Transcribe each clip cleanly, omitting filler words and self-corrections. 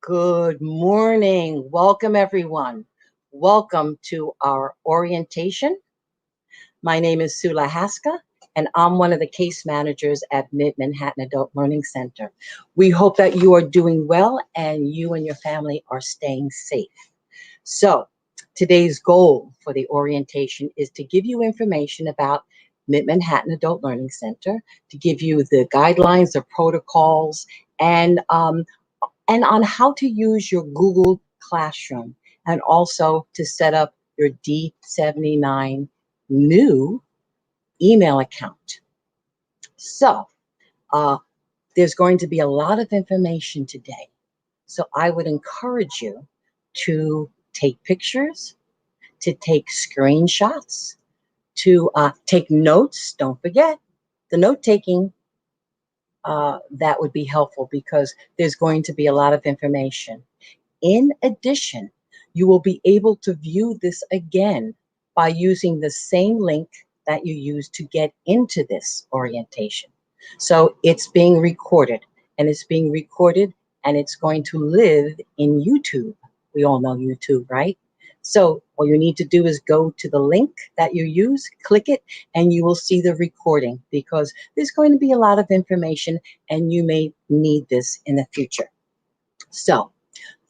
Good morning. Welcome, everyone. Welcome to our orientation. My name is Sula Haska, and I'm one of the case managers at Mid-Manhattan Adult Learning Center. We hope that you are doing well and you and your family are staying safe. So, today's goal for the orientation is to give you information about Mid-Manhattan Adult Learning Center, to give you the guidelines, the protocols, and on how to use your Google Classroom, and also to set up your D79 new email account. So there's going to be a lot of information today. So I would encourage you to take pictures, to take screenshots, to take notes. Don't forget the note taking. That would be helpful because there's going to be a lot of information. In addition, you will be able to view this again by using the same link that you used to get into this orientation. So it's being recorded, and it's going to live in YouTube. We all know YouTube, right? So all you need to do is go to the link that you use, click it, and you will see the recording, because there's going to be a lot of information and you may need this in the future. So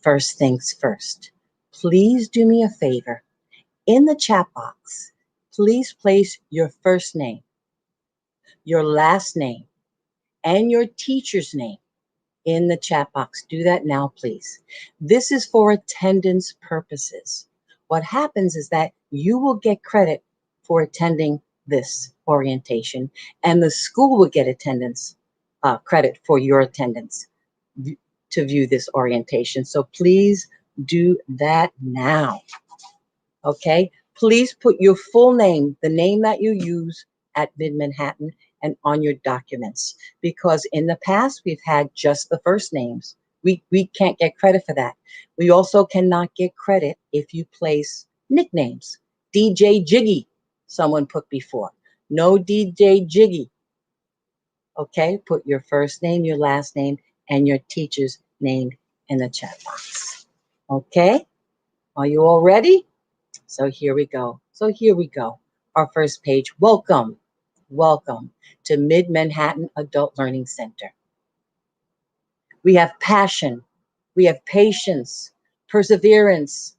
first things first, please do me a favor. In the chat box, please place your first name, your last name, and your teacher's name in the chat box. Do that now, please. This is for attendance purposes. What happens is that you will get credit for attending this orientation, and the school will get attendance credit for your attendance to view this orientation. So please do that now. Okay? Please put your full name, the name that you use at Mid-Manhattan, and on your documents, because in the past we've had just the first names. We can't get credit for that. We also cannot get credit if you place nicknames. DJ Jiggy, someone put before. No DJ Jiggy. Okay, put your first name, your last name, and your teacher's name in the chat box. Okay, are you all ready? So here we go. Our first page. Welcome to Mid-Manhattan Adult Learning Center. We have passion, we have patience, perseverance,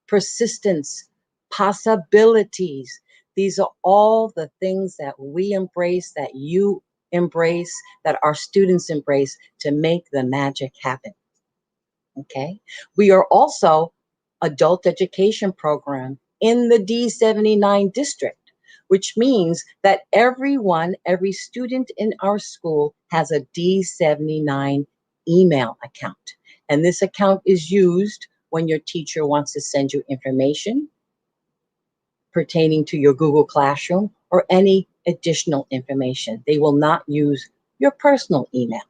persistence, possibilities. These are all the things that we embrace, that you embrace, that our students embrace to make the magic happen. Okay? We are also adult education program in the D79 district, which means that every student in our school has a D79 email account. And this account is used when your teacher wants to send you information pertaining to your Google Classroom or any additional information. They will not use your personal email.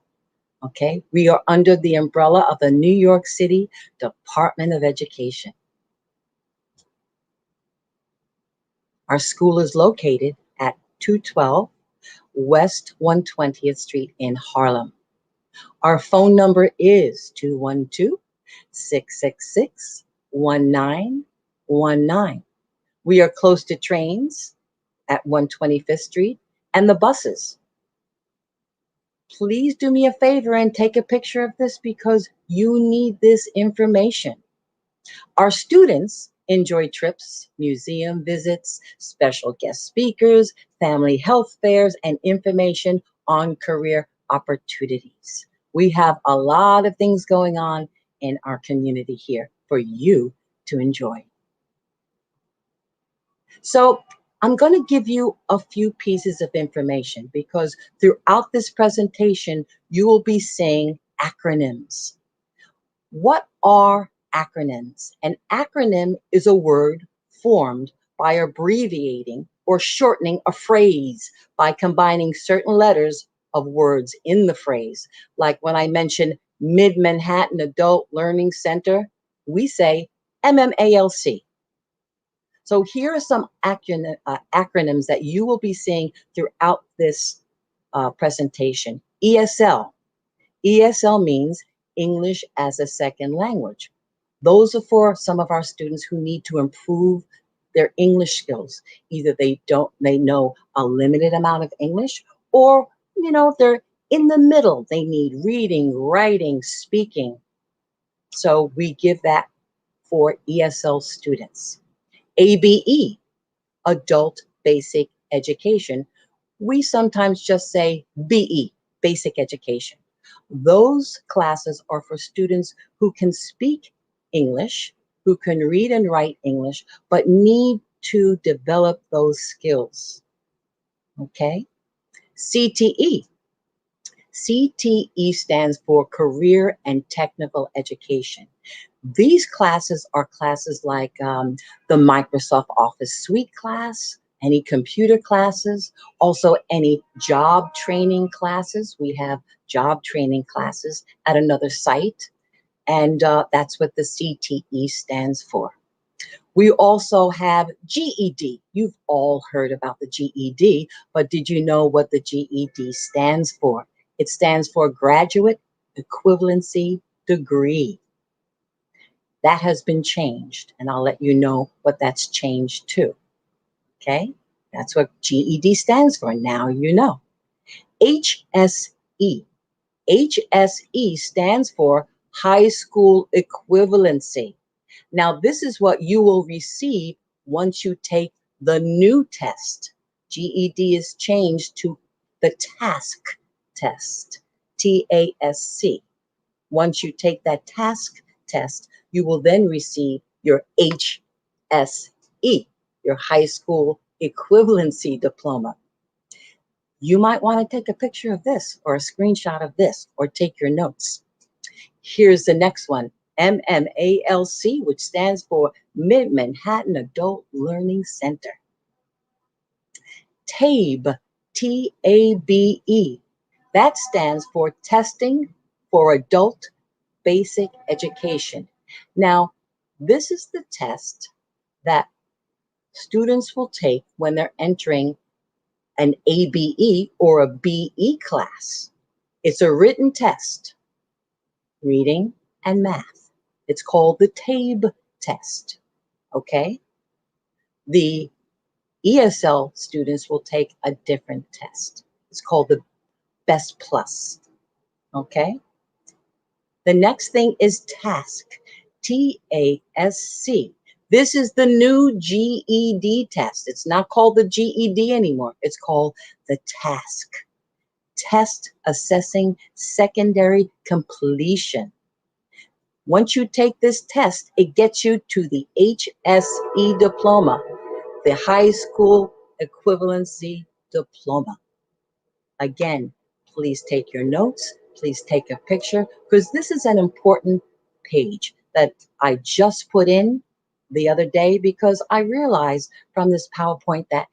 Okay? We are under the umbrella of the New York City Department of Education. Our school is located at 212 West 120th Street in Harlem. Our phone number is 212-666-1919. We are close to trains at 125th Street and the buses. Please do me a favor and take a picture of this, because you need this information. Our students enjoy trips, museum visits, special guest speakers, family health fairs, and information on career opportunities. We have a lot of things going on in our community here for you to enjoy. So I'm going to give you a few pieces of information, because throughout this presentation, you will be seeing acronyms. What are acronyms? An acronym is a word formed by abbreviating or shortening a phrase by combining certain letters of words in the phrase. Like when I mention Mid-Manhattan Adult Learning Center, we say MMALC. So here are some acronyms that you will be seeing throughout this presentation. ESL. ESL means English as a second language. Those are for some of our students who need to improve their English skills. Either they know a limited amount of English, or they're in the middle. They need reading, writing, speaking. So we give that for ESL students. ABE, Adult Basic Education. We sometimes just say BE, Basic Education. Those classes are for students who can speak English, who can read and write English, but need to develop those skills. Okay? CTE. CTE stands for Career and Technical Education. These classes are classes like the Microsoft Office Suite class, any computer classes, also any job training classes. We have job training classes at another site, and that's what the CTE stands for. We also have GED. You've all heard about the GED, but did you know what the GED stands for? It stands for Graduate Equivalency Degree. That has been changed, and I'll let you know what that's changed to. Okay? That's what GED stands for. Now you know. HSE. HSE stands for High School Equivalency. Now, this is what you will receive once you take the new test. GED is changed to the TASC test, TASC. Once you take that TASC test, you will then receive your HSE, your high school equivalency diploma. You might want to take a picture of this or a screenshot of this or take your notes. Here's the next one, MMALC, which stands for Mid-Manhattan Adult Learning Center. TABE, T-A-B-E, that stands for Testing for Adult Basic Education. Now, this is the test that students will take when they're entering an ABE or a BE class. It's a written test, reading and math. It's called the TABE test, okay? The ESL students will take a different test. It's called the Best Plus, okay? The next thing is TASC, T-A-S-C. This is the new GED test. It's not called the GED anymore. It's called the TASC, Test Assessing Secondary Completion. Once you take this test, it gets you to the HSE diploma, the High School Equivalency Diploma. Again, please take your notes. Please take a picture, because this is an important page that I just put in the other day, because I realized from this PowerPoint that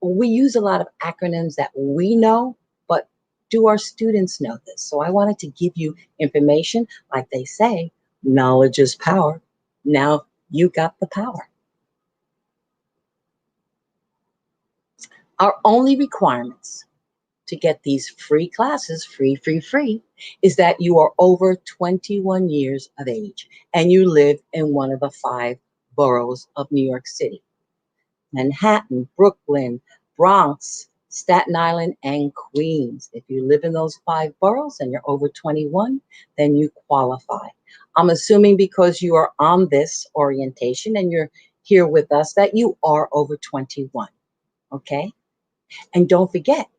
we use a lot of acronyms that we know, but do our students know this? So I wanted to give you information. Like they say, knowledge is power. Now you got the power. Our only requirements to get these free classes, free, is that you are over 21 years of age and you live in one of the 5 boroughs of New York City: Manhattan, Brooklyn, Bronx, Staten Island, and Queens. If you live in those 5 boroughs and you're over 21, then you qualify. I'm assuming because you are on this orientation and you're here with us that you are over 21, okay? And don't forget,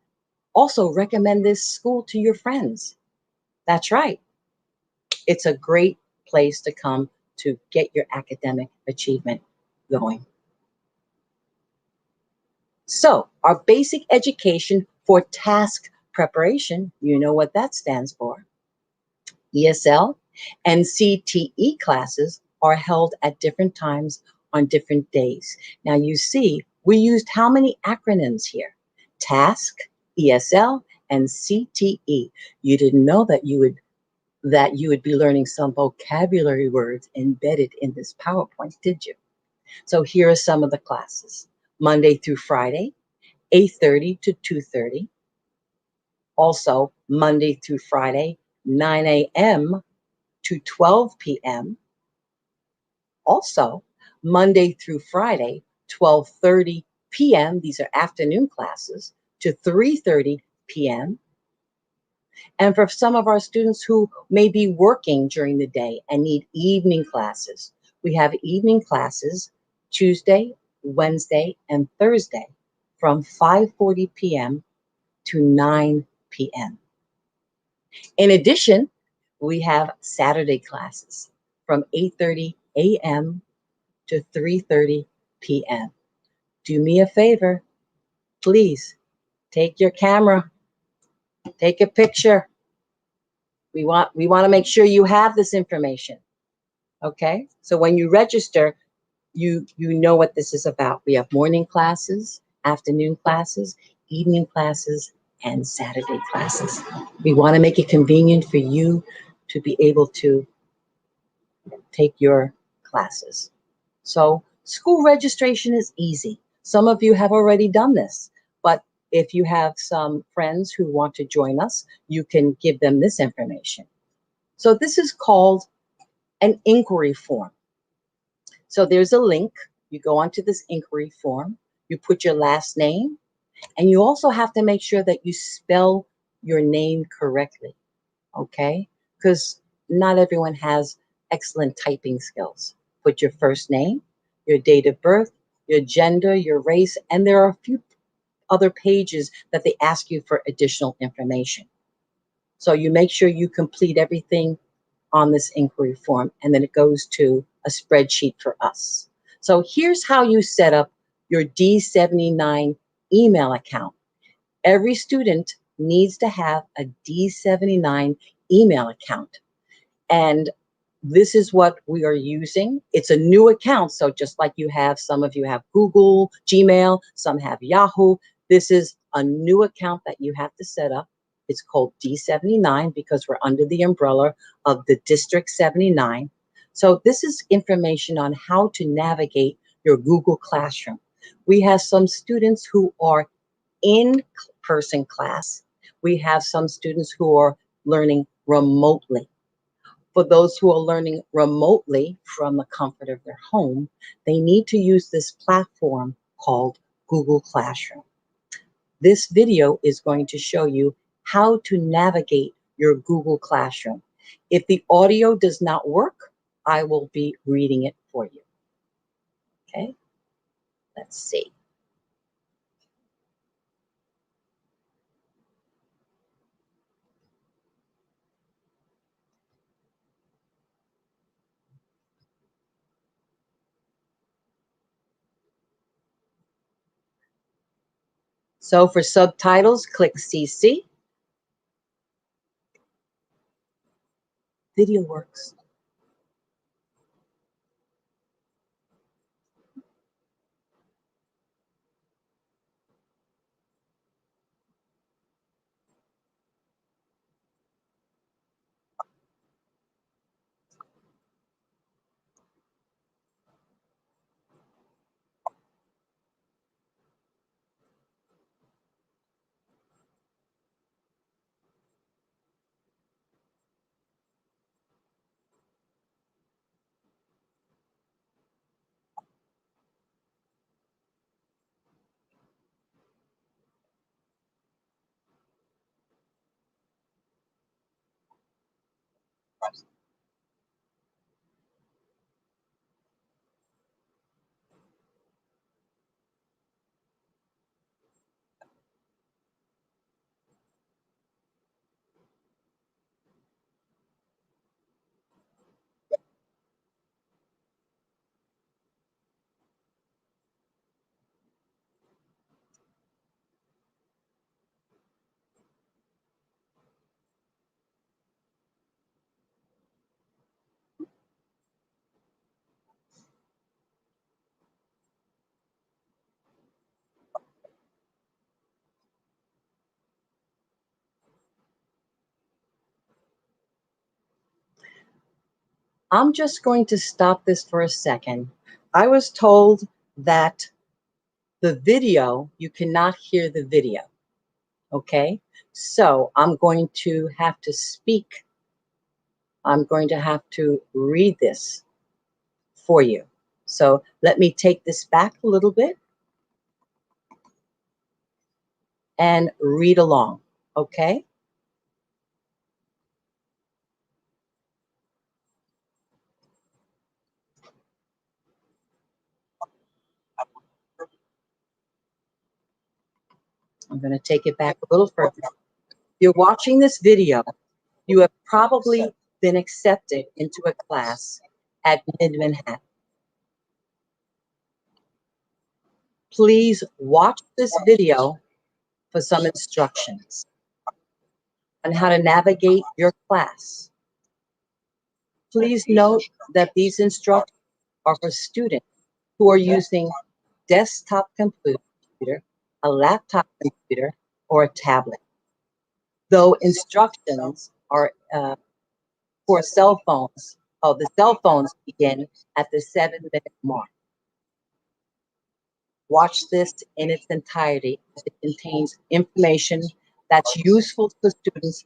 also recommend this school to your friends. That's right. It's a great place to come to get your academic achievement going. So our basic education for task preparation, you know what that stands for. ESL and CTE classes are held at different times on different days. Now you see, we used how many acronyms here? TASC, ESL, and CTE. You didn't know that you would be learning some vocabulary words embedded in this PowerPoint, did you? So here are some of the classes. Monday through Friday, 8:30 to 2:30. Also, Monday through Friday, 9 a.m. to 12 p.m. Also, Monday through Friday, 12:30 p.m. These are afternoon classes to 3:30 p.m. And for some of our students who may be working during the day and need evening classes, we have evening classes Tuesday, Wednesday, and Thursday from 5:40 p.m. to 9 p.m. In addition, we have Saturday classes from 8:30 a.m. to 3:30 p.m. Do me a favor, please take your camera, take a picture. We want to make sure you have this information. Okay? So when you register, you know what this is about. We have morning classes, afternoon classes, evening classes, and Saturday classes. We want to make it convenient for you to be able to take your classes. So school registration is easy. Some of you have already done this, but if you have some friends who want to join us, you can give them this information. So this is called an inquiry form. So there's a link. You go onto this inquiry form, you put your last name, and you also have to make sure that you spell your name correctly, okay? Because not everyone has excellent typing skills. Put your first name, your date of birth, your gender, your race, and there are a few other pages that they ask you for additional information. So you make sure you complete everything on this inquiry form, and then it goes to a spreadsheet for us. So here's how you set up your D79 email account. Every student needs to have a D79 email account. And this is what we are using. It's a new account. So just like you have, some of you have Google, Gmail, some have Yahoo. This is a new account that you have to set up. It's called D79 because we're under the umbrella of the District 79. So this is information on how to navigate your Google Classroom. We have some students who are in-person class. We have some students who are learning remotely. For those who are learning remotely from the comfort of their home, they need to use this platform called Google Classroom. This video is going to show you how to navigate your Google Classroom. If the audio does not work, I will be reading it for you. Okay, let's see. So for subtitles, click CC. Video works. I'm just going to stop this for a second. I was told that the video, you cannot hear the video, okay? So I'm going to have to speak I'm going to have to read this for you. So let me take this back a little bit and read along, okay? I'm going to take it back a little further. You're watching this video. You have probably been accepted into a class at Mid-Manhattan. Please watch this video for some instructions on how to navigate your class. Please note that these instructions are for students who are using desktop computer, a laptop computer, or a tablet. Though instructions are for cell phones, the cell phones begin at the 7-minute mark. Watch this in its entirety as it contains information that's useful to students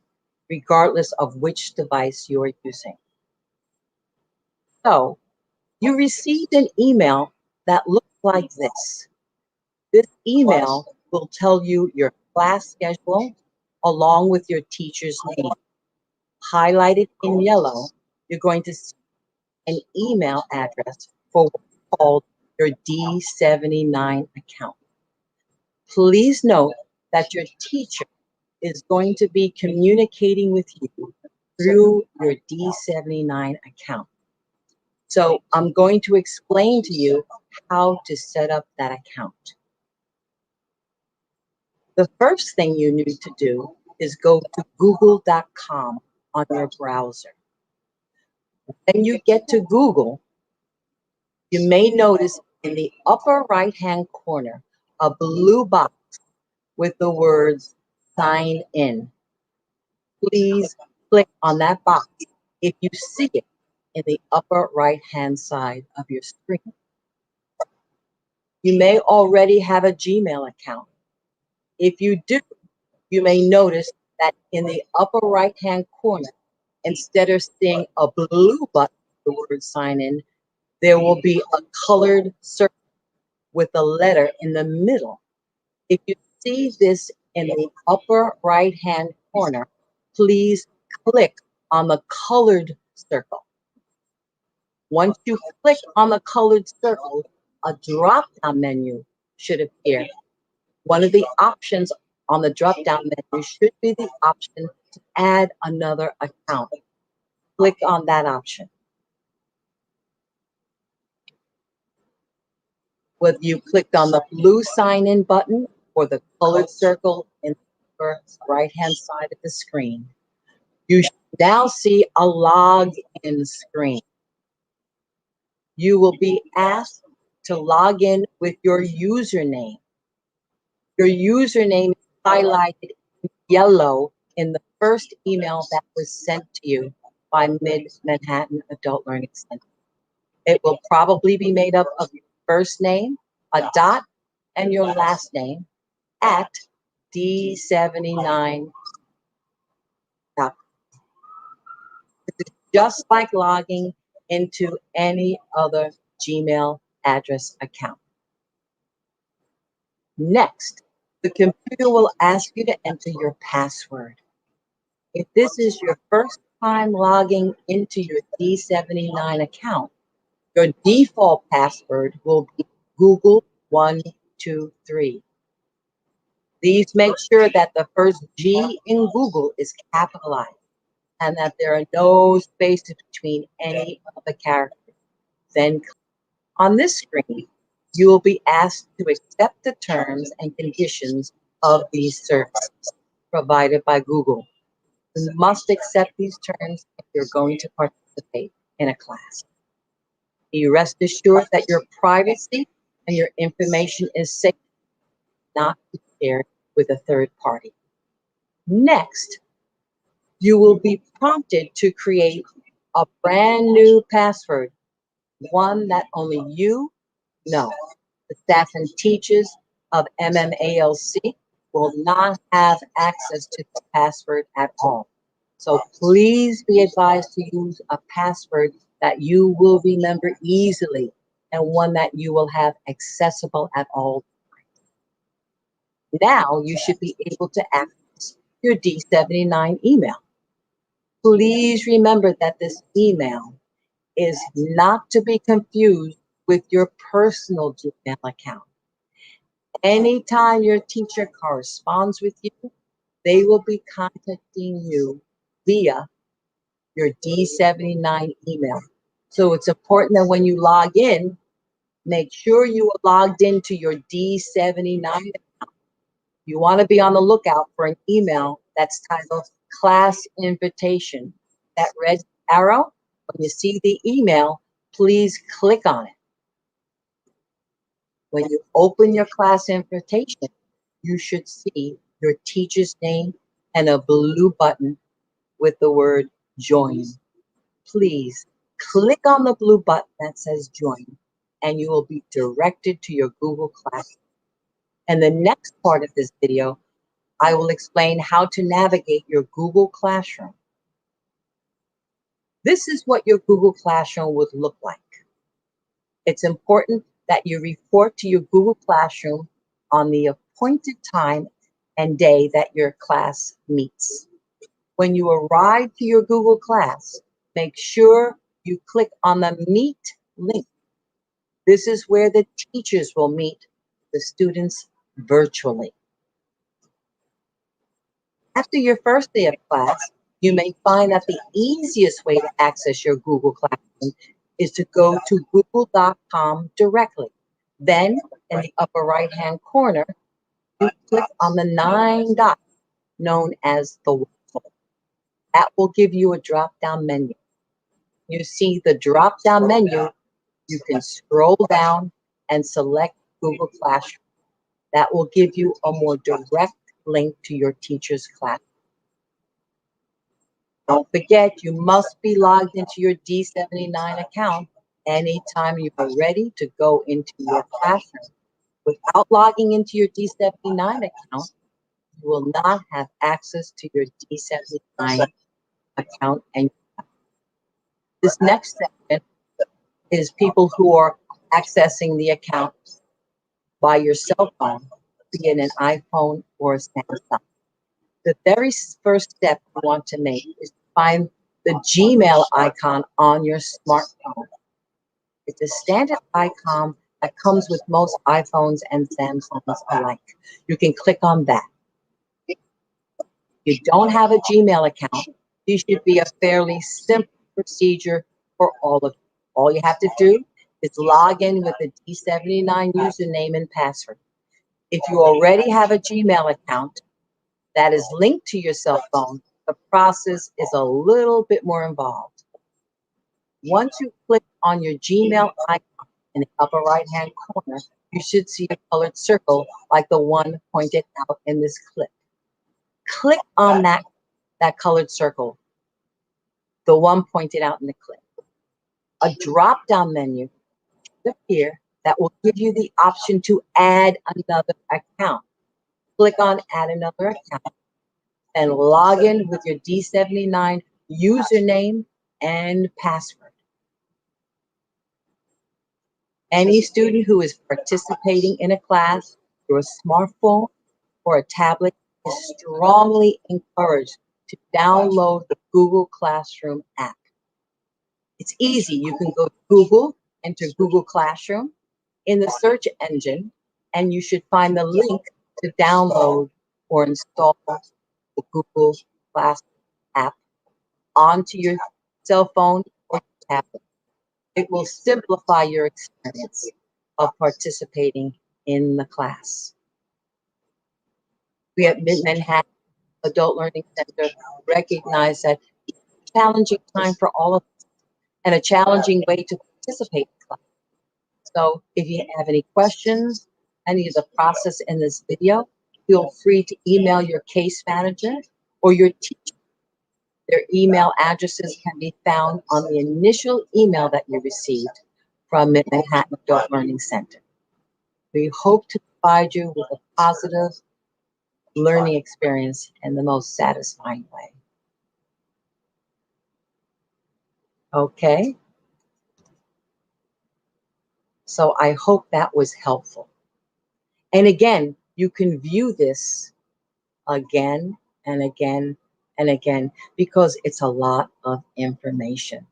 regardless of which device you are using. So, you received an email that looks like this. This email will tell you your class schedule along with your teacher's name. Highlighted in yellow, you're going to see an email address for what's called your D79 account. Please note that your teacher is going to be communicating with you through your D79 account. So I'm going to explain to you how to set up that account. The first thing you need to do is go to google.com on your browser. When you get to Google, you may notice in the upper right-hand corner a blue box with the words sign in. Please click on that box if you see it in the upper right-hand side of your screen. You may already have a Gmail account. If you do, you may notice that in the upper right-hand corner, instead of seeing a blue button, the word sign in, there will be a colored circle with a letter in the middle. If you see this in the upper right-hand corner, please click on the colored circle. Once you click on the colored circle, a drop-down menu should appear. One of the options on the drop-down menu should be the option to add another account. Click on that option. Whether you clicked on the blue sign-in button or the colored circle in the right-hand side of the screen, you should now see a login screen. You will be asked to log in with your username. Your username is highlighted in yellow in the first email that was sent to you by Mid-Manhattan Adult Learning Center. It will probably be made up of your first name, a dot, and your last name at D79. It's just like logging into any other Gmail address account. Next, the computer will ask you to enter your password. If this is your first time logging into your D79 account, your default password will be Google123. Please make sure that the first G in Google is capitalized and that there are no spaces between any of the characters. Then on this screen, you will be asked to accept the terms and conditions of these services provided by Google. You must accept these terms if you're going to participate in a class. You rest assured that your privacy and your information is safe, not to be shared with a third party. Next, you will be prompted to create a brand new password, one that only you know. The staff and teachers of MMALC will not have access to the password at all. So please be advised to use a password that you will remember easily and one that you will have accessible at all times. Now you should be able to access your D79 email. Please remember that this email is not to be confused with your personal Gmail account. Anytime your teacher corresponds with you, they will be contacting you via your D79 email. So it's important that when you log in, make sure you are logged into your D79 account. You want to be on the lookout for an email that's titled Class Invitation. That red arrow, when you see the email, please click on it. When you open your class invitation, you should see your teacher's name and a blue button with the word join. Please click on the blue button that says join, and you will be directed to your Google Classroom. And the next part of this video, I will explain how to navigate your Google Classroom. This is what your Google Classroom would look like. It's important that you report to your Google Classroom on the appointed time and day that your class meets. When you arrive to your Google class, make sure you click on the Meet link. This is where the teachers will meet the students virtually. After your first day of class, you may find that the easiest way to access your Google Classroom is to go to google.com directly. Then, in the upper right-hand corner, you click on the 9 dots known as the waffle. That will give you a drop-down menu. You see the drop-down menu, you can scroll down and select Google Classroom. That will give you a more direct link to your teacher's class. Don't forget, you must be logged into your D79 account anytime you are ready to go into your classroom. Without logging into your D79 account, you will not have access to your D79 account. And this next section is people who are accessing the account by your cell phone, be it an iPhone or a Samsung. The very first step you want to make is to find the Gmail icon on your smartphone. It's a standard icon that comes with most iPhones and Samsungs alike. You can click on that. If you don't have a Gmail account, this should be a fairly simple procedure for all of you. All you have to do is log in with a D79 username and password. If you already have a Gmail account that is linked to your cell phone, the process is a little bit more involved. Once you click on your Gmail icon in the upper right-hand corner, you should see a colored circle like the one pointed out in this clip. Click on that colored circle, the one pointed out in the clip. A drop-down menu should appear that will give you the option to add another account. Click on Add Another Account and log in with your D79 username and password. Any student who is participating in a class through a smartphone or a tablet is strongly encouraged to download the Google Classroom app. It's easy. You can go to Google, enter Google Classroom in the search engine, and you should find the link to download or install the Google Classroom app onto your cell phone or tablet. It will simplify your experience of participating in the class. We at Mid-Manhattan Adult Learning Center recognize that it's a challenging time for all of us and a challenging way to participate in class. So if you have any questions, any of the process in this video, feel free to email your case manager or your teacher. Their email addresses can be found on the initial email that you received from Mid-Manhattan Adult Learning Center. We hope to provide you with a positive learning experience in the most satisfying way. Okay, so I hope that was helpful. And again, you can view this again and again and again because it's a lot of information.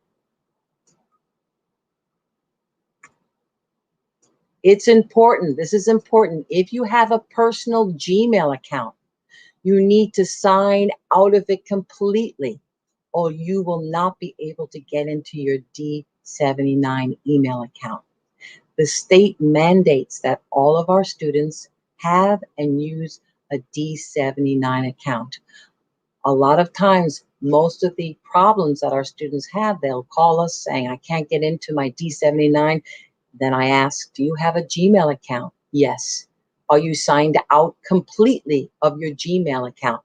It's important. This is important. If you have a personal Gmail account, you need to sign out of it completely, or you will not be able to get into your D79 email account. The state mandates that all of our students have and use a D79 account. A lot of times, most of the problems that our students have, they'll call us saying, I can't get into my D79. Then I ask, do you have a Gmail account? Yes. Are you signed out completely of your Gmail account?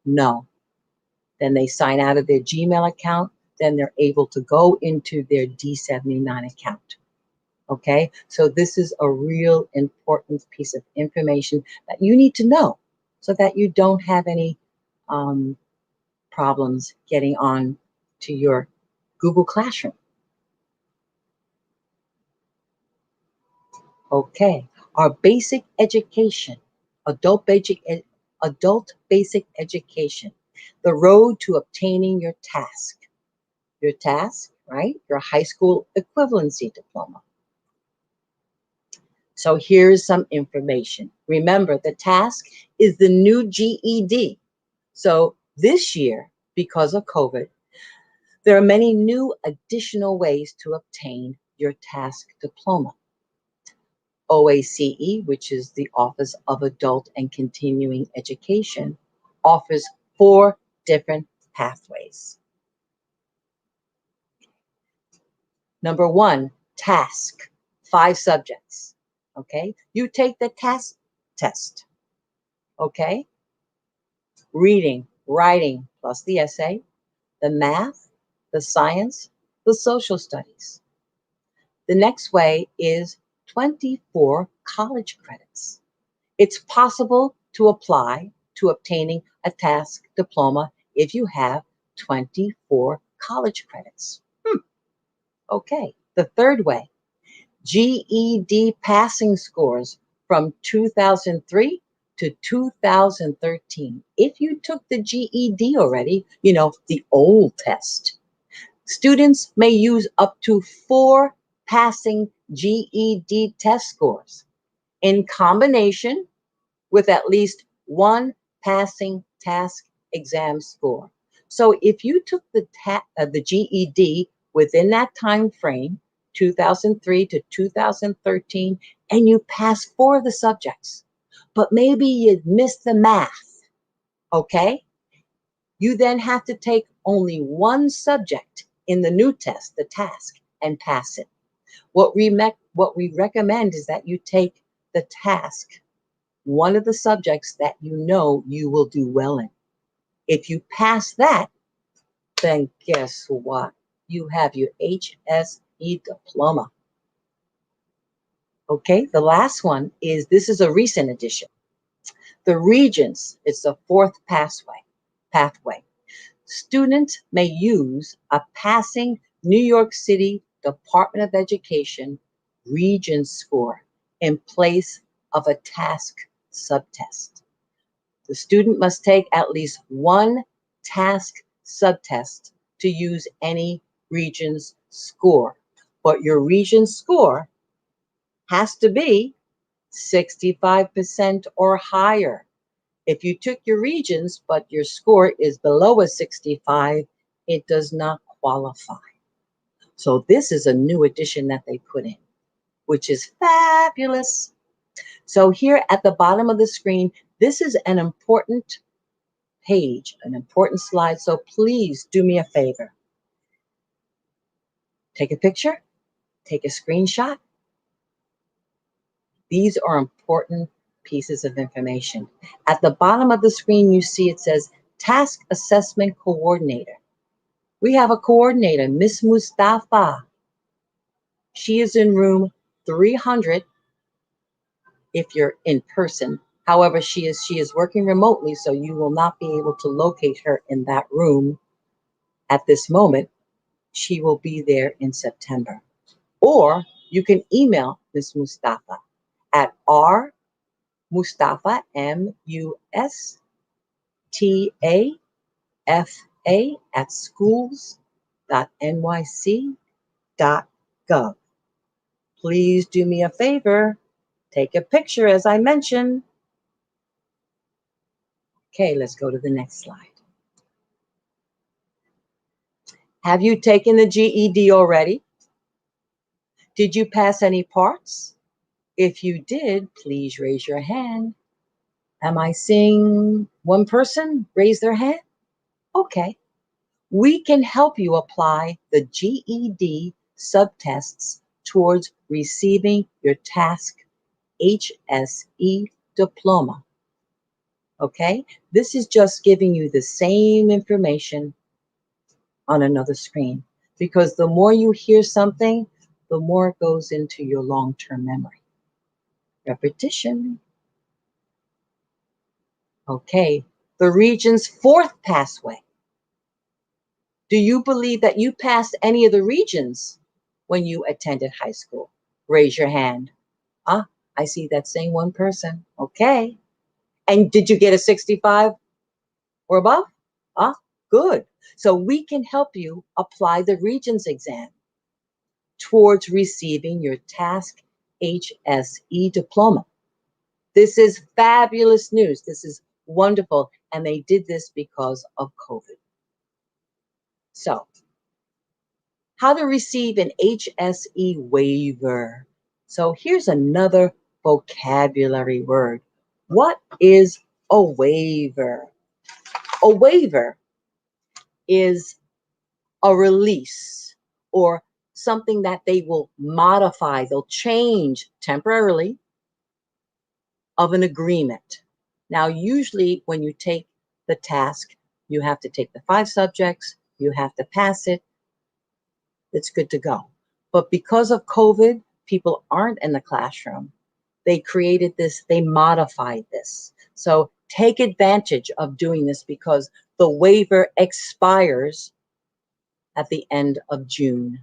No. Then they sign out of their Gmail account. Then they're able to go into their D79 account. Okay, so this is a real important piece of information that you need to know so that you don't have any problems getting on to your Google Classroom. Okay, our basic education, adult basic education, the road to obtaining your task. Your task, right? Your high school equivalency diploma. So here's some information. Remember, the task is the new GED. So this year, because of COVID, there are many new additional ways to obtain your task diploma. OACE, which is the Office of Adult and Continuing Education, offers 4 different pathways. Number 1, task, 5 subjects. Okay, you take the task test. Okay, reading, writing, plus the essay, the math, the science, the social studies. The next way is 24 college credits. It's possible to apply to obtaining a task diploma if you have 24 college credits. Okay, the third way, GED passing scores from 2003 to 2013. If you took the GED already, the old test, students may use up to 4 passing GED test scores in combination with at least 1 passing task exam score. So if you took the GED within that time frame, 2003 to 2013, and you passed 4 of the subjects, but maybe you missed the math, okay? You then have to take only 1 subject in the new test, the task, and pass it. What we recommend is that you take the task, one of the subjects that you know you will do well in. If you pass that, then guess what? You have your HSE diploma. Okay, the last one is, this is a recent addition. The Regents, it's the 4th pathway. Students may use a passing New York City Department of Education Regents score in place of a task subtest. The student must take at least 1 task subtest to use any Regents score. But your Regents score has to be 65% or higher. If you took your Regents, but your score is below a 65, it does not qualify. So this is a new addition that they put in, which is fabulous. So here at the bottom of the screen, this is an important page, an important slide. So please do me a favor. Take a picture, take a screenshot. These are important pieces of information. At the bottom of the screen, you see it says Task Assessment Coordinator. We have a coordinator, Miss Mustafa. She is in room 300 if you're in person. However, she is working remotely, so you will not be able to locate her in that room at this moment. she will be there in September. Or you can email Ms. Mustafa at rmustafa, MUSTAFA at schools.nyc.gov. Please do me a favor, take a picture as I mentioned. Okay, let's go to the next slide. Have you taken the GED already? Did you pass any parts? If you did, please raise your hand. Am I seeing one person raise their hand? Okay. We can help you apply the GED subtests towards receiving your task HSE diploma. Okay? This is just giving you the same information on another screen, because the more you hear something, the more it goes into your long-term memory. Repetition. Okay, the region's fourth pathway. Do you believe that you passed any of the regions when you attended high school? Raise your hand. Ah, I see that same one person. Okay. And did you get a 65 or above? Ah, good. So we can help you apply the Regents exam towards receiving your task HSE diploma. This is fabulous news. This is wonderful. And they did this because of COVID. So, how to receive an Hse waiver. So here's another vocabulary word. What is a waiver? A waiver is a release or something that they will modify, they'll change temporarily of an agreement. Now, usually when you take the task, you have to take the 5 subjects, you have to pass it, it's good to go. But because of COVID, people aren't in the classroom. They created this, they modified this. So take advantage of doing this because the waiver expires at the end of June.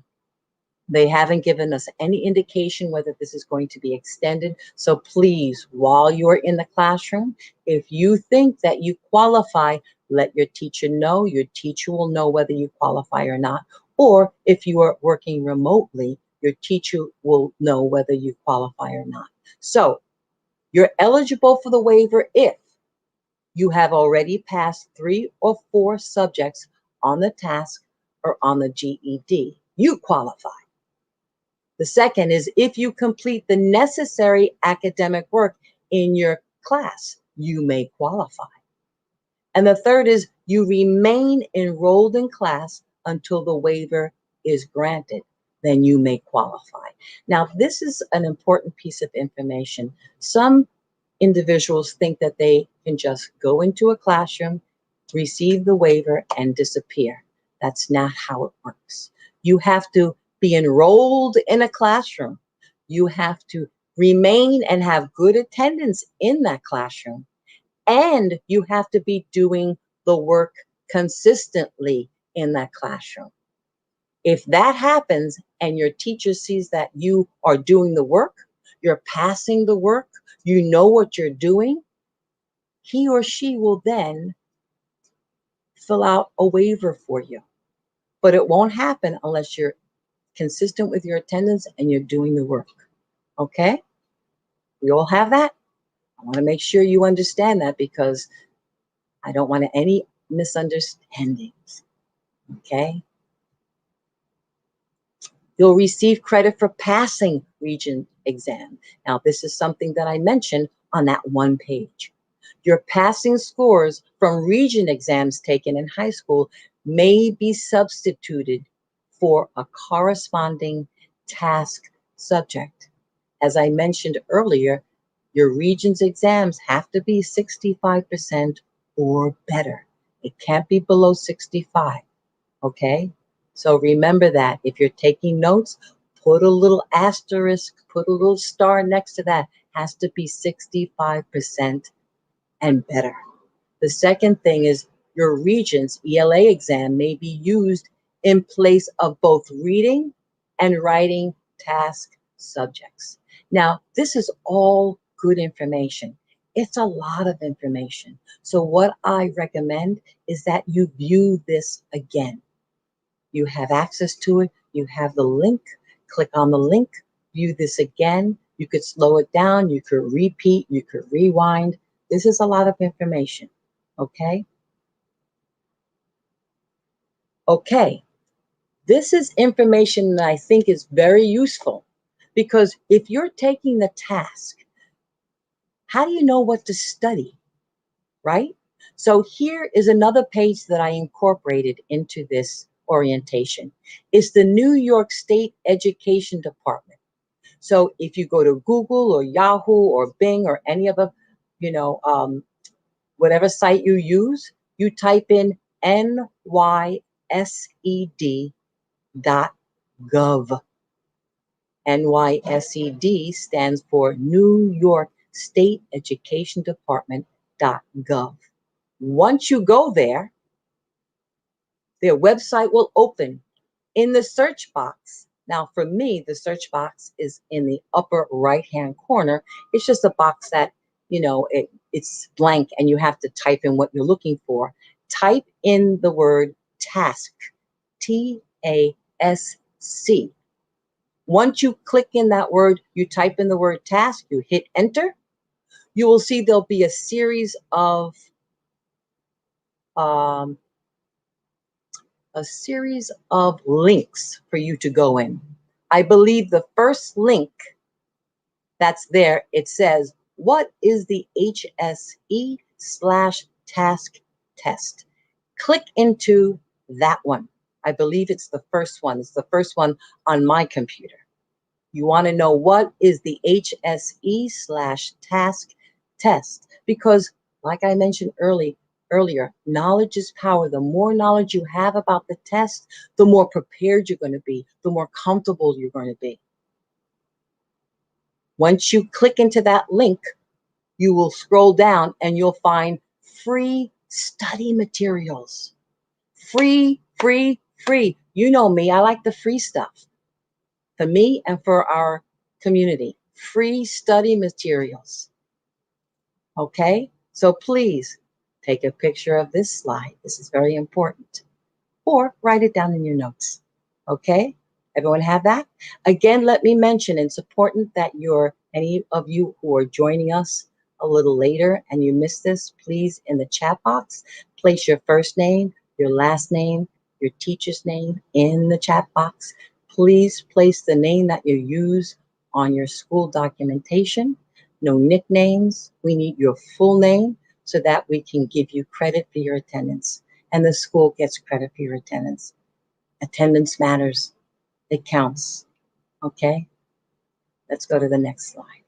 They haven't given us any indication whether this is going to be extended. So please, while you're in the classroom, if you think that you qualify, let your teacher know. Your teacher will know whether you qualify or not. Or if you are working remotely, your teacher will know whether you qualify or not. So you're eligible for the waiver if you have already passed 3 or 4 subjects on the task or on the GED. You qualify. The second is if you complete the necessary academic work in your class, you may qualify. And the third is you remain enrolled in class until the waiver is granted, then you may qualify. Now, this is an important piece of information. Some individuals think that they can just go into a classroom, receive the waiver, and disappear. That's not how it works. You have to be enrolled in a classroom. You have to remain and have good attendance in that classroom. And you have to be doing the work consistently in that classroom. If that happens and your teacher sees that you are doing the work, you're passing the work, you know what you're doing, he or she will then fill out a waiver for you. But it won't happen unless you're consistent with your attendance and you're doing the work. Okay? We all have that? I want to make sure you understand that because I don't want any misunderstandings. Okay? You'll receive credit for passing Regent exam. Now, this is something that I mentioned on that one page. Your passing scores from Regent exams taken in high school may be substituted for a corresponding task subject. As I mentioned earlier, your Regents exams have to be 65% or better. It can't be below 65, okay? So remember that. If you're taking notes, put a little asterisk, put a little star next to that. Has to be 65% and better. The second thing is your Regents ELA exam may be used in place of both reading and writing task subjects. Now, this is all good information. It's a lot of information. So what I recommend is that you view this again. You have access to it. You have the link. Click on the link. View this again. You could slow it down. You could repeat. You could rewind. This is a lot of information. Okay? Okay. This is information that I think is very useful, because if you're taking the task, how do you know what to study, right? So here is another page that I incorporated into this orientation. It's the New York State Education Department. So if you go to Google or Yahoo or Bing or any of the, whatever site you use, you type in nysed.gov. NYSED stands for New York State Education Department.gov. Once you go there, their website will open. In the search box, now for me, the search box is in the upper right-hand corner. It's just a box that, it's blank and you have to type in what you're looking for. Type in the word task, TASC. Once you click in that word, you type in the word task, you hit enter, you will see there'll be a series of links for you to go in. I believe the first link that's there, it says, what is the HSE/task test? Click into that one. I believe it's the first one. It's the first one on my computer. You want to know what is the HSE/task test, because like I mentioned earlier, knowledge is power. The more knowledge you have about the test, the more prepared you're going to be, the more comfortable you're going to be. Once you click into that link, you will scroll down and you'll find free study materials. Free, free, free. You know me, I like the free stuff. For me and for our community, free study materials. Okay, so please take a picture of this slide. This is very important. Or write it down in your notes. Okay, everyone have that? Again, let me mention, it's important that any of you who are joining us a little later and you missed this, please, in the chat box, place your first name, your last name, your teacher's name in the chat box. Please place the name that you use on your school documentation. No nicknames. We need your full name so that we can give you credit for your attendance. And the school gets credit for your attendance. Attendance matters. It counts. Okay? Let's go to the next slide.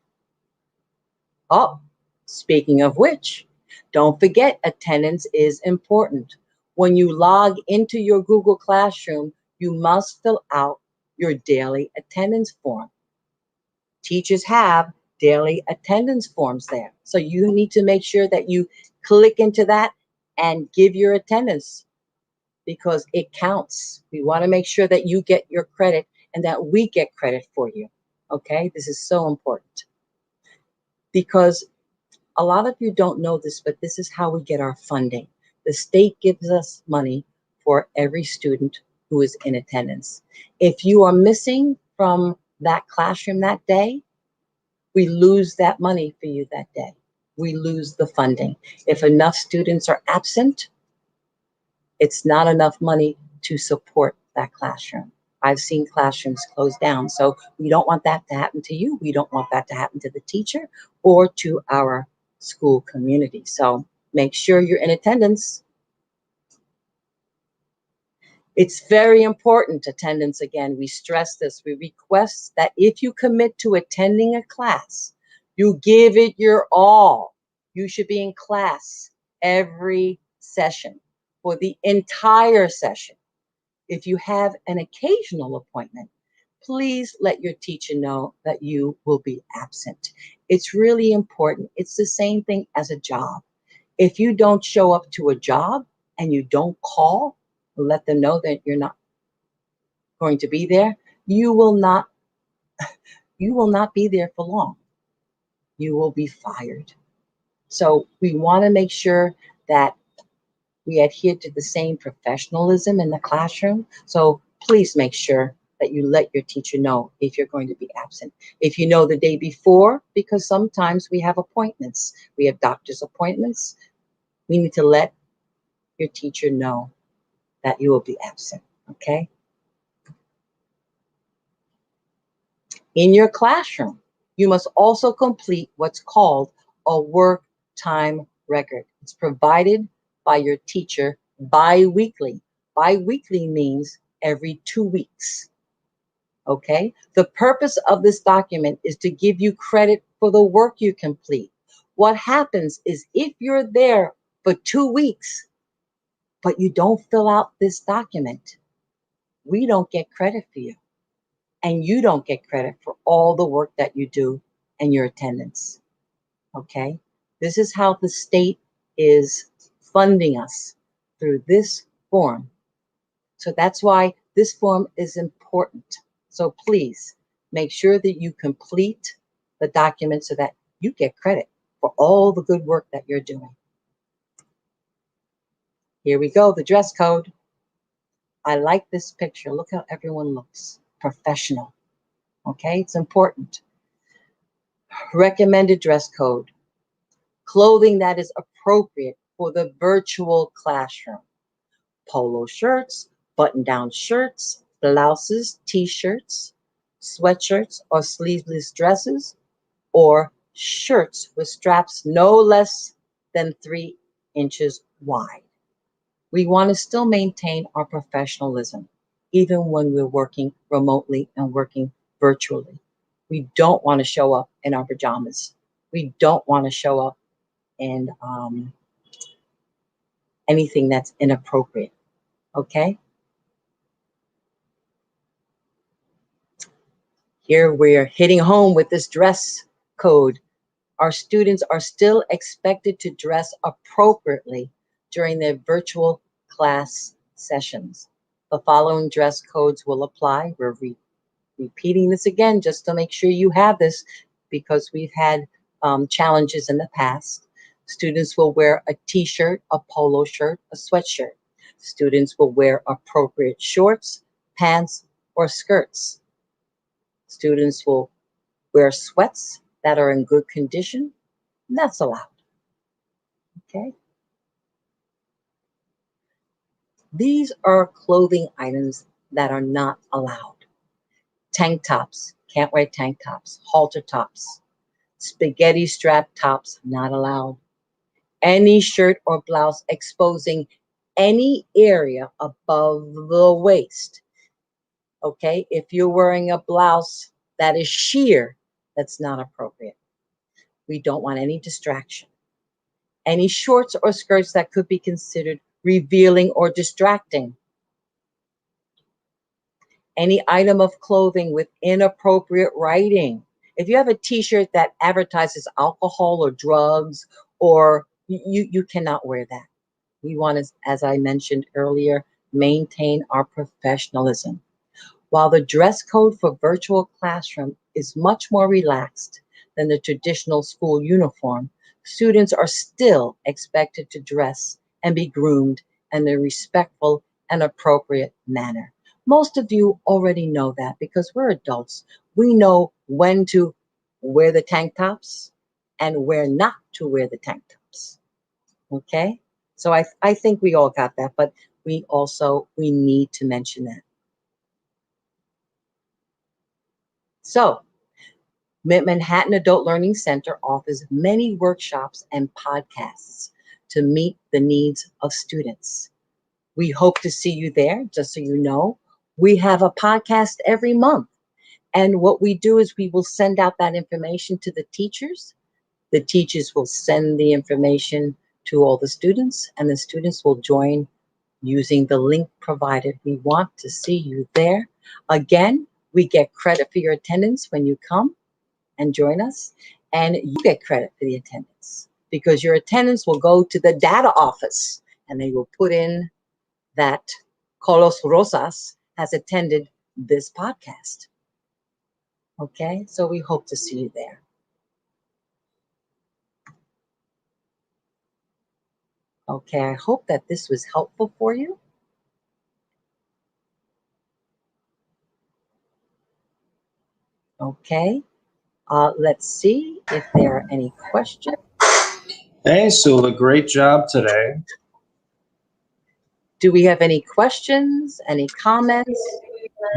Oh, speaking of which, don't forget attendance is important. When you log into your Google Classroom, you must fill out your daily attendance form. Teachers have daily attendance forms there. So you need to make sure that you click into that and give your attendance, because it counts. We want to make sure that you get your credit and that we get credit for you. Okay, this is so important, because a lot of you don't know this, but this is how we get our funding. The state gives us money for every student who is in attendance. If you are missing from that classroom that day, we lose that money for you that day. We lose the funding. If enough students are absent, it's not enough money to support that classroom. I've seen classrooms close down. So we don't want that to happen to you. We don't want that to happen to the teacher or to our school community. So make sure you're in attendance. It's very important, attendance. Again, we stress this. We request that if you commit to attending a class, you give it your all. You should be in class every session for the entire session. If you have an occasional appointment, please let your teacher know that you will be absent. It's really important. It's the same thing as a job. If you don't show up to a job and you don't call, let them know that you're not going to be there, you will not be there for long. You will be fired. So we want to make sure that we adhere to the same professionalism in the classroom. So please make sure that you let your teacher know if you're going to be absent. If you know the day before, because sometimes we have appointments, we have doctor's appointments, we need to let your teacher know that you will be absent, okay? In your classroom, you must also complete what's called a work time record. It's provided by your teacher bi-weekly. Bi-weekly means every 2 weeks, okay? The purpose of this document is to give you credit for the work you complete. What happens is if you're there for 2 weeks, but you don't fill out this document, we don't get credit for you. And you don't get credit for all the work that you do and your attendance, okay? This is how the state is funding us, through this form. So that's why this form is important. So please make sure that you complete the document so that you get credit for all the good work that you're doing. Here we go, the dress code. I like this picture. Look how everyone looks professional. Okay, it's important. Recommended dress code. Clothing that is appropriate for the virtual classroom. Polo shirts, button-down shirts, blouses, t-shirts, sweatshirts or sleeveless dresses, or shirts with straps no less than 3 inches wide. We want to still maintain our professionalism, even when we're working remotely and working virtually. We don't want to show up in our pajamas. We don't want to show up in anything that's inappropriate, okay? Here we're hitting home with this dress code. Our students are still expected to dress appropriately during their virtual class sessions. The following dress codes will apply. We're repeating this again just to make sure you have this, because we've had challenges in the past. Students will wear a t-shirt, a polo shirt, a sweatshirt. Students will wear appropriate shorts, pants, or skirts. Students will wear sweats that are in good condition. That's allowed, okay? These are clothing items that are not allowed. Tank tops, can't wear tank tops. Halter tops, spaghetti strap tops, not allowed. Any shirt or blouse exposing any area above the waist, okay? If you're wearing a blouse that is sheer, that's not appropriate. We don't want any distraction. Any shorts or skirts that could be considered revealing or distracting. Any item of clothing with inappropriate writing. If you have a t-shirt that advertises alcohol or drugs, or you cannot wear that. We want to, as I mentioned earlier, maintain our professionalism. While the dress code for virtual classroom is much more relaxed than the traditional school uniform, students are still expected to dress and be groomed in a respectful and appropriate manner. Most of you already know that because we're adults. We know when to wear the tank tops and where not to wear the tank tops. Okay? So I think we all got that, but we need to mention that. So, Manhattan Adult Learning Center offers many workshops and podcasts to meet the needs of students. We hope to see you there. Just so you know, we have a podcast every month. And what we do is we will send out that information to the teachers. The teachers will send the information to all the students, and the students will join using the link provided. We want to see you there. Again, we get credit for your attendance when you come and join us, and you get credit for the attendance because your attendance will go to the data office and they will put in that Carlos Rosas has attended this podcast. Okay, so we hope to see you there. Okay, I hope that this was helpful for you. Okay, let's see if there are any questions. Hey, Sula, great job today. Do we have any questions, any comments?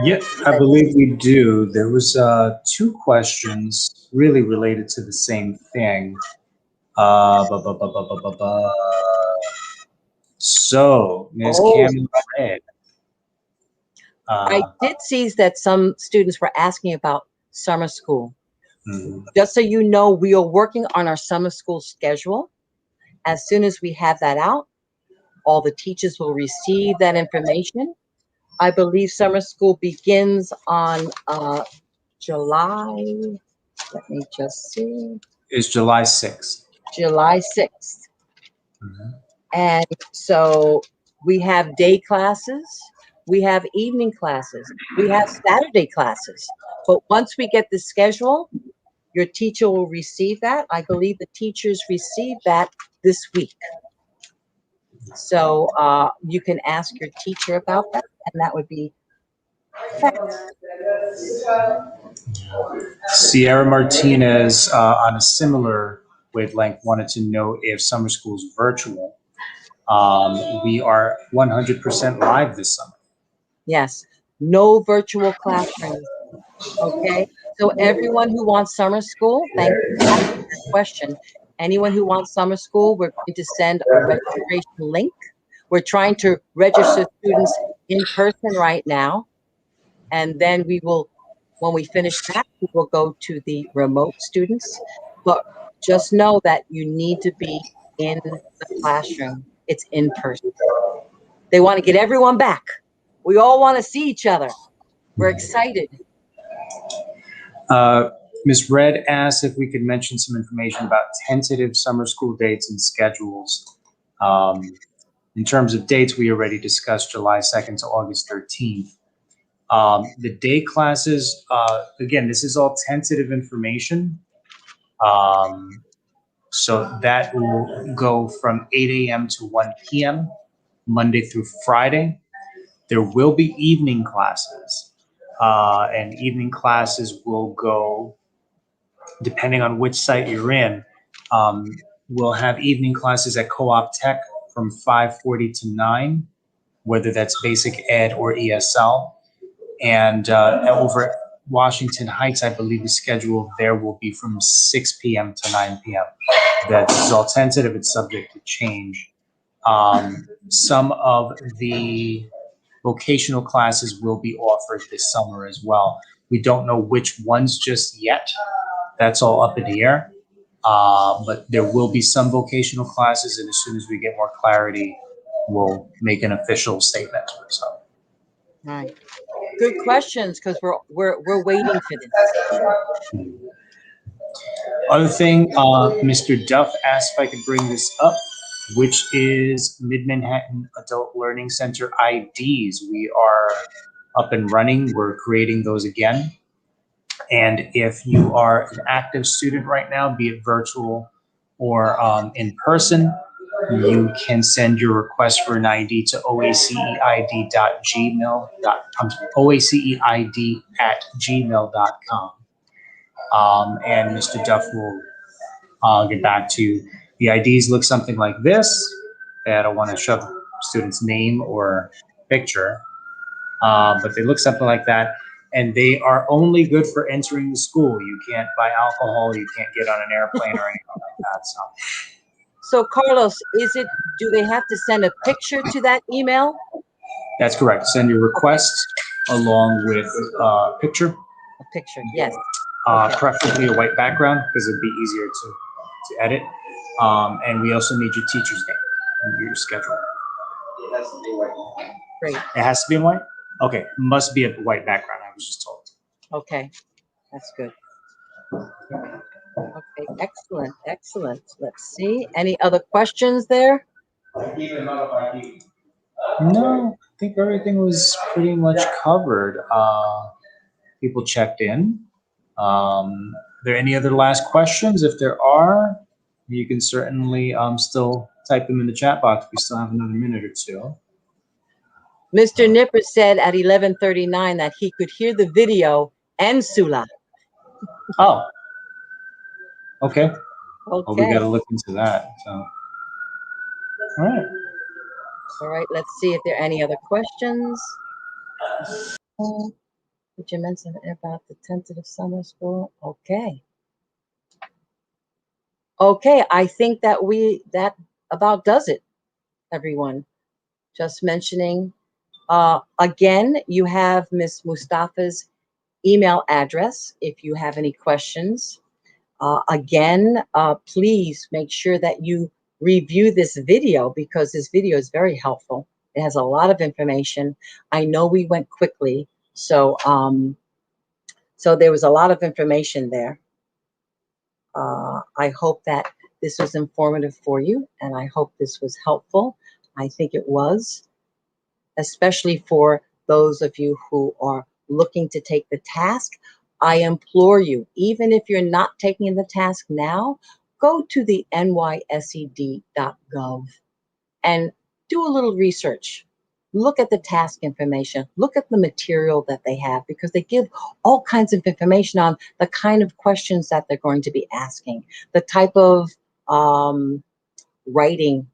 Yeah, I believe we do. There was 2 questions really related to the same thing. Ba, ba, ba, ba, ba, ba, ba. So, Ms. Oh, Cammy Red. I did see that some students were asking about summer school. Mhm. Just so you know, we are working on our summer school schedule. As soon as we have that out, all the teachers will receive that information. I believe summer school begins on July, let me just see, It's July 6th. July 6th. Mhm. And so we have day classes, we have evening classes, we have Saturday classes. But once we get the schedule, your teacher will receive that. I believe the teachers receive that this week. So you can ask your teacher about that, and that would be fast. Sierra Martinez, on a similar wavelength, wanted to know if summer school is virtual. We are 100% live this summer. Yes, no virtual classrooms. Okay, so everyone who wants summer school, thank you for asking that question. Anyone who wants summer school, we're going to send a registration link. We're trying to register students in person right now, and then we will, when we finish that, we will go to the remote students. But just know that you need to be in the classroom. It's in person. They want to get everyone back. We all want to see each other. We're excited. Ms. Red asked if we could mention some information about tentative summer school dates and schedules. In terms of dates, we already discussed July 2nd to August 13th. The day classes, again, this is all tentative information. So that will go from 8 a.m. to 1 p.m., Monday through Friday. There will be evening classes, and evening classes will go, depending on which site you're in. We'll have evening classes at Co-op Tech from 5:40 to 9, whether that's basic ed or ESL. And over at Washington Heights, I believe the schedule there will be from 6 p.m. to 9 p.m. That is all tentative, it's subject to change. Some of the vocational classes will be offered this summer as well. We don't know which ones just yet. That's all up in the air. But there will be some vocational classes, and as soon as we get more clarity, we'll make an official statement. So. All right. Good questions, because we're waiting for this. Other thing, Mr. Duff asked if I could bring this up, which is Mid-Manhattan Adult Learning Center IDs. We are up and running. We're creating those again. And if you are an active student right now, be it virtual or in person, you can send your request for an ID to oaceid@gmail.com. And Mr. Duff will get back to you. The IDs look something like this. I don't want to shove the student's name or picture, but they look something like that. And they are only good for entering the school. You can't buy alcohol. You can't get on an airplane or anything like that. So Carlos, do they have to send a picture to that email? That's correct. Send your request along with a picture. A picture, yes. Okay. Preferably a white background because it'd be easier to edit. And we also need your teacher's name and your schedule. It has to be white. Great. It has to be in white? Okay, must be a white background, I was just told. Okay, that's good. Okay, excellent, excellent. Let's see. Any other questions there? No, I think everything was pretty much covered. People checked in. Are there any other last questions? If there are, you can certainly still type them in the chat box. We still have another minute or two. Mr. Nipper said at 11:39 that he could hear the video and Sula. Oh, okay. Well, we Okay. got to look into that. So, all right. All right. Let's see if there are any other questions. Did you mention about the tentative summer school? Okay. Okay. I think that that about does it, everyone. Just mentioning. Again, you have Miss Mustafa's email address if you have any questions. Again, please make sure that you review this video because this video is very helpful. It has a lot of information. I know we went quickly, so so there was a lot of information there. I hope that this was informative for you, and I hope this was helpful. I think it was, especially for those of you who are looking to take the task. I implore you, even if you're not taking the task now, go to the nysed.gov and do a little research. Look at the task information. Look at the material that they have because they give all kinds of information on the kind of questions that they're going to be asking, the type of writing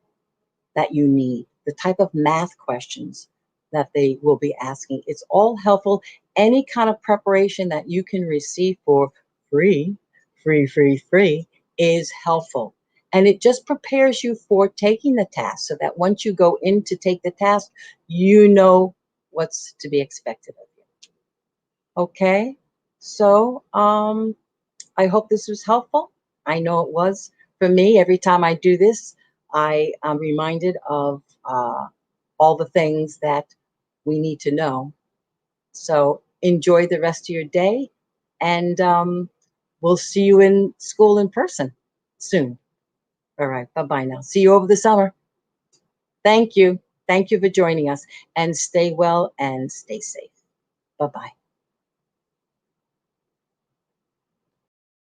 that you need, the type of math questions that they will be asking. It's all helpful. Any kind of preparation that you can receive for free is helpful. And it just prepares you for taking the task so that once you go in to take the task, you know what's to be expected of you. Okay, so I hope this was helpful. I know it was for me. Every time I do this, I am reminded of all the things that we need to know. So enjoy the rest of your day, and we'll see you in school in person soon. All right, bye-bye now. See you over the summer. Thank you. Thank you for joining us, and stay well and stay safe. Bye-bye.